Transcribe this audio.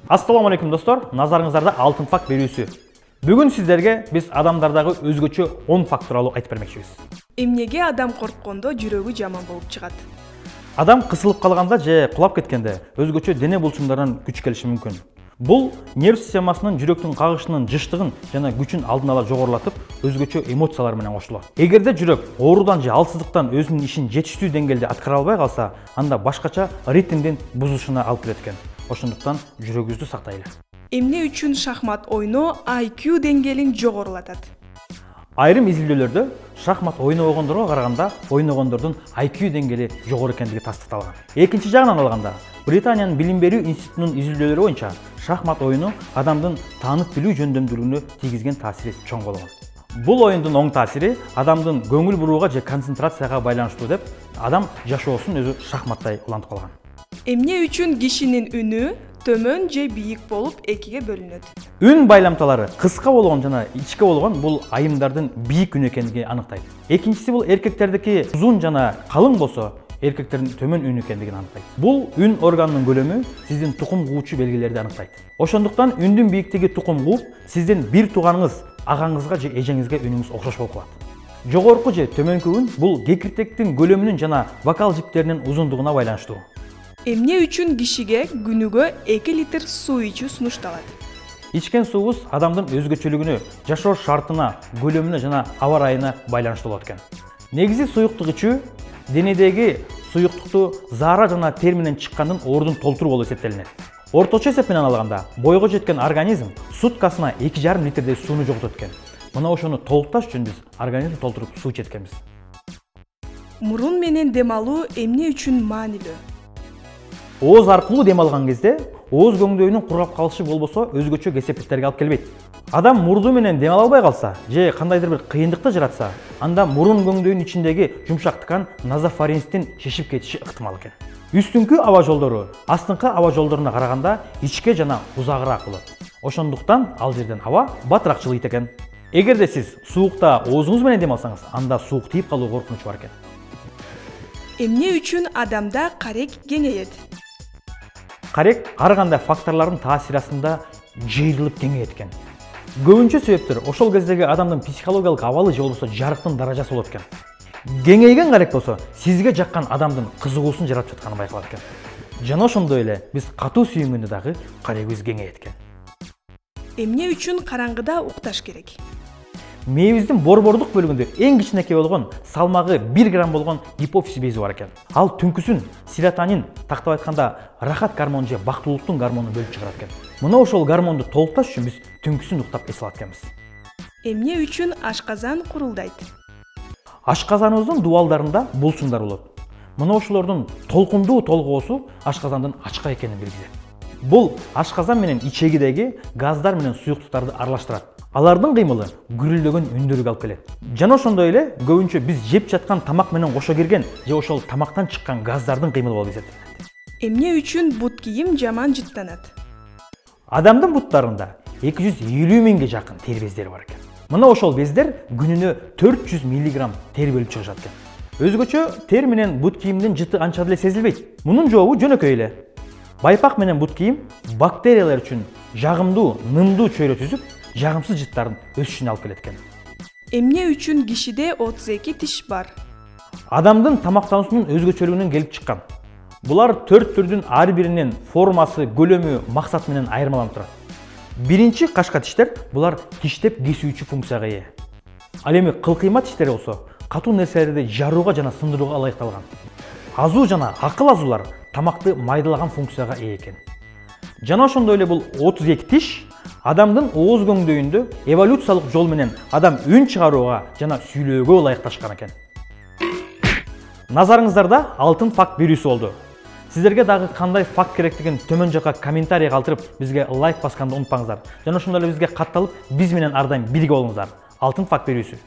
Assalamu алейкум достор, назарыңыздарда алтын факт берүүсү. Бүгүн сиздерге биз адамдардагы өзгөчө 10 факт тууралуу айтып бермекчибиз. Эмнеге адам корккондо жүрөгү жаман болуп чыгат? Адам кысылып калганда же кулап кеткенде өзгөчө дене булчуңдарынан күч келиши мүмкүн. Бул нерв системасынын жүрөктүн кагышынын жыштыгын жана күчүн алдын ала жогорулатып, өзгөчө эмоциялар менен кошулат. Эгерде жүрөк оорудан же алсыздыктан өзүнүн ишин жетиштүү деңгээлде аткара албай калса, анда башкача ритмдин бузулушуна алып келет экен. Ошондуктан жүрөгүбүздү сактайлы. Эмне үчүн шахмат ойноо IQ деңгээлин жогорулатат? Айрым изилдөөлөрдө шахмат ойногондорго караганда ойногондордун IQ деңгээли жогору экендиги тастыкталган. Экинчи жагынан алганда, Британиянын билим берүү институтунун изилдөөлөрү боюнча шахмат оюну адамдын таанып билүү жөндөмдүүлүгүнө тийгизген таасири чоң болгон. Бул оюндун оң таасири адамдын көңүл бурууга же концентрацияга байланыштуу деп, адам жашоосун өзү шахматтай улантып калган. Эмне үчүн кишинин үнү төмөн же бийик болуп экиге бөлүнөт? Үн байламталары кыска болгон жана ичке болгон бул айымдардын бийик үн экендигин аныктайт. Экинчиси бул эркектердики узун жана калың болсо, эркектердин төмөн үн экендигин аныктайт. Бул үн органынын көлөмү сиздин тукум куучу белгилерди аныктайт. Ошондуктан үндүн бийиктиги тукум кууп, сиздин бир тууганыңыз, агаңызга же эжеңизге үнүңүз окшош болуп калат. Жогорку же төмөнкү үн бул кекиртектин көлөмүнүн жана вокал жиптеринин узундугуна байланыштуу. Эмне үчүн кишиге күнүгө 2 литр суу ичүү сунушталат? Ичкен суубуз адамдын өзгөчөлүгүнө, жашоо шартына, көлөмүнө жана аба ырайына байланыштуу болот экен. Негизи суюктук ичүү денедеги суюктукту заара жана тер менен чыккандын ордун толтуруу болуп эсептелинет. Орточо эсеп менен алганда, бойго жеткен организм суткасына 2,5 литрдей сууну жоготот экен. Мына ошону толукташ үчүн биз организмди толтуруп суу ичет экенбиз. Мурун менен дем алуу эмне үчүн маанилүү? Ооз аркылуу дем алган кезде ооз көңдөйүнүн кургап калышы болбосо өзгөчө кесепеттерге алып келбейт. Адам мурду менен дем ала албай калса же кандайдыр бир кыйындыкты жаратса, анда мурун көңдөйүнүн ичиндеги жумшак ткан назофаринцтин шешип кетиши ыктымал экен. Үстүңкү аба жолдору астыңкы аба жолдоруна караганда ичке жана узагыраак болот. Ошондуктан ал жерден аба батыраак жылыйт экен. Эгерде сиз суукта оозуңуз менен дем алсаңыз, анда суук тийип калуу коркунучу бар экен. Эмне үчүн адамда карек кеңейет? Карек ар кандай факторлордун таасири астында жыйрылып кеңейет экен. Көбүнчө себептер ошол кездеги адамдын психологиялык абалы же болбосо жарыктын даражасы болот экен. Кеңейген карек болсо, сизге жаккан адамдын кызыгуусун жаратып жатканы байкалат экен. Жана ошондой эле биз катуу сүйүнгөндө дагы карегибиз кеңейет экен. Эмне үчүн караңгыда укташ керек? Мээбиздин борбордук бөлүгүндө эң кичинекей болгон, салмагы 1 грамм болгон гипофиз бези бар экен. Ал түнкүсүн серотонин, тактап айтканда рахат гормону же бактылуулуктун гормонун бөлүп чыгарат экен. Мына ошол гормонду толукташ үчүн биз түнкүсүн уктап эс алат экенбиз. Эмне үчүн ашказан курулдайт? Ашказаныбыздын дубалдарында булчуңдар болот. Мына ошолордун толкундуу толгоосу ашказандын ачка экенин билдирет. Бул ашказан менен ичегидеги газдар менен суюктуктарды аралаштырат. Алардын кыймылы гүрүлдөгөн үндөргө алып келет. Жана ошондой эле көбүнчө биз жеп жаткан тамак менен кошо кирген же ошол тамактан чыккан газдардын кыймылы болуп эсептелет. Эмне үчүн бут кийим жаман жыттанат? Адамдын буттарында 250 миңге жакын тер бездери бар экен. Мына ошол бездер күнүнө 400 мг тер бөлүп чыгышат экен. Өзгөчө тер менен бут кийимдин жыты анча деле сезилбейт. Мунун жообу жөнөкөй эле. Байпак менен бут кийим бактериялар үчүн жагымдуу, нымдуу чөйрө түзүп, жагымсыз жыттардын өсүшүнө алып келет экен. Эмне үчүн кишиде 32 тиш бар? Адамдын тамактануусунун өзгөчөлүгүнөн келип чыккан. Булар 4 түрдүн ар биринин формасы, көлөмү, максат менен айырмаланып турат. Биринчи кашка тиштер булар тиштеп кесүүчү функцияга ээ. Ал эми кылкыйма тиштер болсо, катуу нерселерди жарууга жана сындырууга ылайыкталган. Азуу жана акыл азуулар тамакты майдалаган функцияга ээ экен. Жана ошондой эле бул 32 тиш адамдын ооз көңдөйүндө эволюциялык жол менен адам үн чыгарууга жана сүйлөөгө ылайыкташкан экен. Назарыңыздарда алтын факт берүүсү болду. Сиздерге дагы кандай факт керектигин төмөн жакка комментарий калтырып, бизге лайк басканды унутпаңыздар. Жана ошондой эле бизге катталып, биз менен ар дайым бирге болуңуздар. Алтын факт берүүсү.